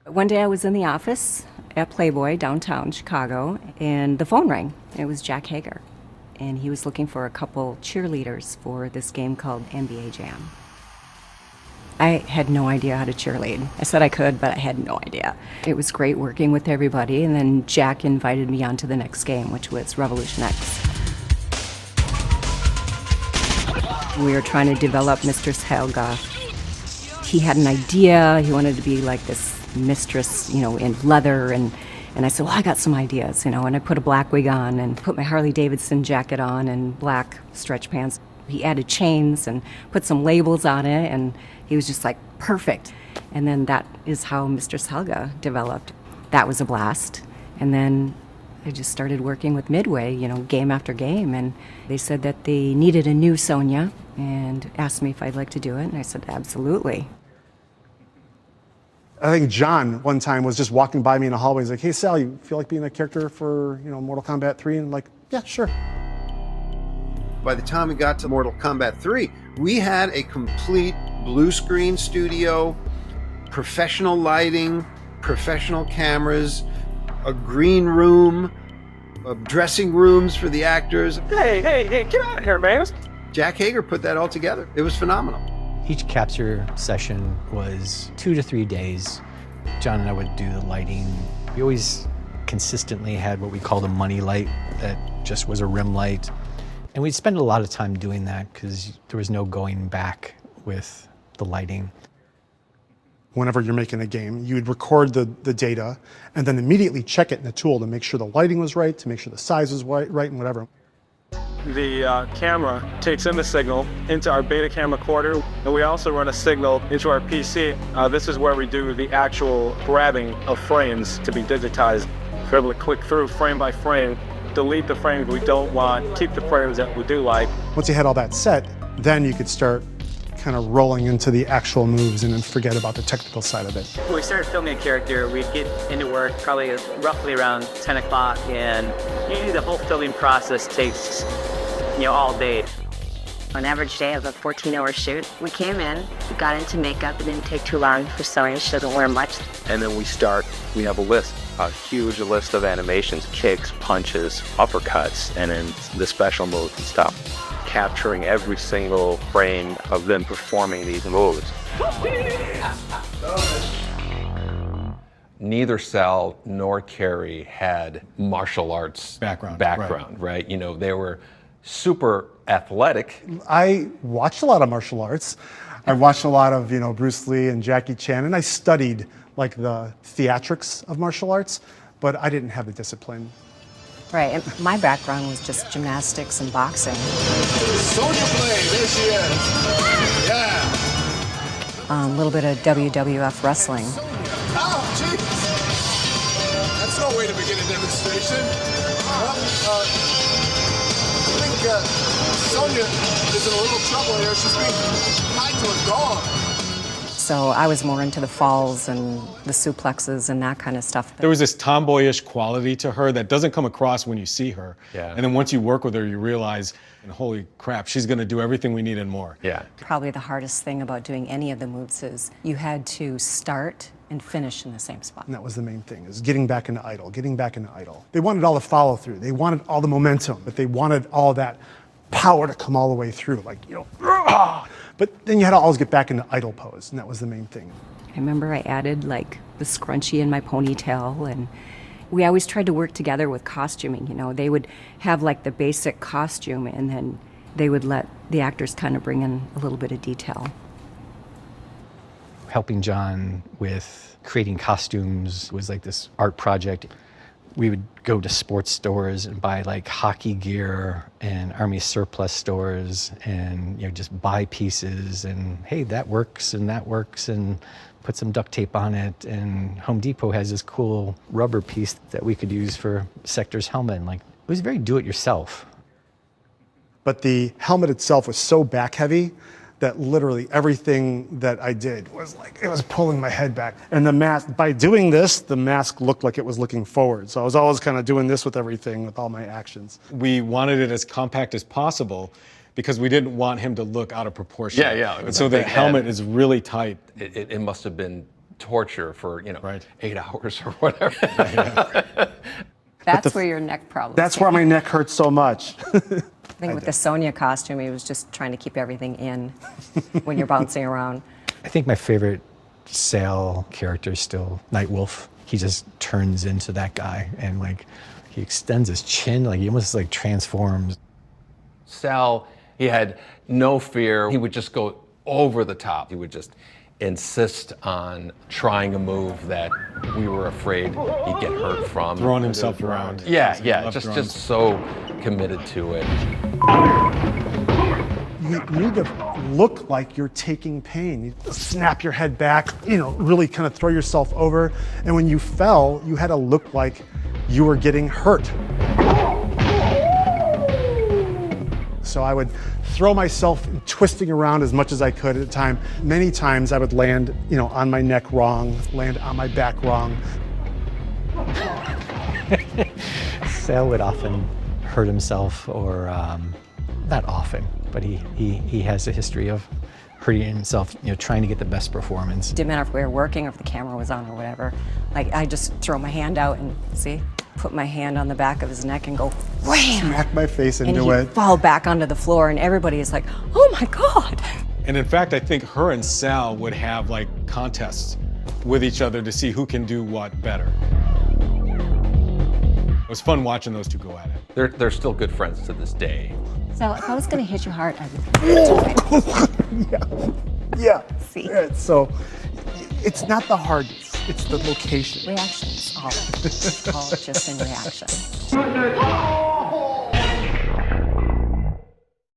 One day I was in the office at Playboy downtown Chicago, and the phone rang. It was Jack Hager, and he was looking for a couple cheerleaders for this game called NBA Jam. I had no idea how to cheerlead. I said I could, but I had no idea. It was great working with everybody, and then Jack invited me on to the next game, which was Revolution X. We were trying to develop Mistress Helga. He had an idea. He wanted to be like this mistress, in leather, and I said, well, I got some ideas, and I put a black wig on and put my Harley Davidson jacket on and black stretch pants. He added chains and put some labels on it, and he was just like, perfect. And then that is how Mistress Helga developed. That was a blast. And then I just started working with Midway, game after game, and they said that they needed a new Sonia and asked me if I'd like to do it, and I said, absolutely. I think John one time was just walking by me in a hallway. He's like, hey, Sal, you feel like being a character for, Mortal Kombat 3? And I'm like, yeah, sure. By the time we got to Mortal Kombat 3, we had a complete blue screen studio, professional lighting, professional cameras, a green room, dressing rooms for the actors. Hey, get out of here, man. Jack Hager put that all together. It was phenomenal. Each capture session was 2 to 3 days. John and I would do the lighting. We always consistently had what we called a money light that just was a rim light. And we'd spend a lot of time doing that because there was no going back with the lighting. Whenever you're making a game, you would record the data and then immediately check it in the tool to make sure the lighting was right, to make sure the size was right and whatever. The camera takes in the signal into our Betacam recorder, and we also run a signal into our PC. This is where we do the actual grabbing of frames to be digitized. We're able to click through frame by frame, delete the frames we don't want, keep the frames that we do like. Once you had all that set, then you could start kind of rolling into the actual moves and then forget about the technical side of it. When we started filming a character, we'd get into work probably roughly around 10 o'clock, and usually the whole filming process takes, all day. An average day of a 14-hour shoot. We came in, we got into makeup. It didn't take too long for Sonia. She doesn't wear much. And then we have a list, a huge list of animations, kicks, punches, uppercuts, and then the special moves and stuff. Capturing every single frame of them performing these moves. Neither Sal nor Carrie had martial arts background, right? They were super athletic. I watched a lot of martial arts. I watched a lot of, Bruce Lee and Jackie Chan, and I studied like the theatrics of martial arts, but I didn't have the discipline. Right, and my background was just gymnastics and boxing. Sonya Blade, there she is. Yeah. A little bit of WWF wrestling. Oh, jeez. That's no way to begin a demonstration. I think Sonya is in a little trouble here. She's being tied to a dog. So I was more into the falls and the suplexes and that kind of stuff. There was this tomboyish quality to her that doesn't come across when you see her. Yeah. And then once you work with her, you realize, holy crap, she's going to do everything we need and more. Yeah. Probably the hardest thing about doing any of the moves is you had to start and finish in the same spot. And that was the main thing, is getting back into idle. They wanted all the follow through. They wanted all the momentum, but they wanted all that power to come all the way through, But then you had to always get back into idle pose, and that was the main thing. I remember I added the scrunchie in my ponytail, and we always tried to work together with costuming. They would have the basic costume, and then they would let the actors kind of bring in a little bit of detail. Helping John with creating costumes was like this art project. We would go to sports stores and buy hockey gear and army surplus stores and just buy pieces and hey, that works and put some duct tape on it. And Home Depot has this cool rubber piece that we could use for Sector's helmet. And it was very do-it-yourself. But the helmet itself was so back heavy that literally everything that I did was it was pulling my head back. And the mask, by doing this, the mask looked like it was looking forward. So I was always kind of doing this with everything, with all my actions. We wanted it as compact as possible because we didn't want him to look out of proportion. Yeah. And so the helmet is really tight. It must have been torture for, Right. 8 hours or whatever. That's where your neck problem. That's why my neck hurts so much. I think with the Sonia costume, he was just trying to keep everything in when you're bouncing around. I think my favorite Sale character is still Nightwolf. He just turns into that guy and like he extends his chin, like he almost like transforms. Sal, he had no fear. He would just go over the top. He would just insist on trying a move that we were afraid he'd get hurt from. Throwing himself around. Yeah, Left yeah, drums. just so committed to it. You need to look like you're taking pain. You snap your head back, really kind of throw yourself over. And when you fell, you had to look like you were getting hurt. So I would throw myself twisting around as much as I could at a time. Many times I would land, on my neck wrong, land on my back wrong. Sale would often hurt himself, or not often, but he has a history of hurting himself, trying to get the best performance. Didn't matter if we were working or if the camera was on or whatever. Like I just throw my hand out and put my hand on the back of his neck and go wham! Smack my face into and it. he'd fall back onto the floor, and everybody is like, "Oh my God!" And in fact, I think her and Sal would have like contests with each other to see who can do what better. It was fun watching those two go at it. They're still good friends to this day. So if I was going to hit you hard, Yeah. See? Yeah, so it's not the hardness, it's the location. Reactions, all just in reaction.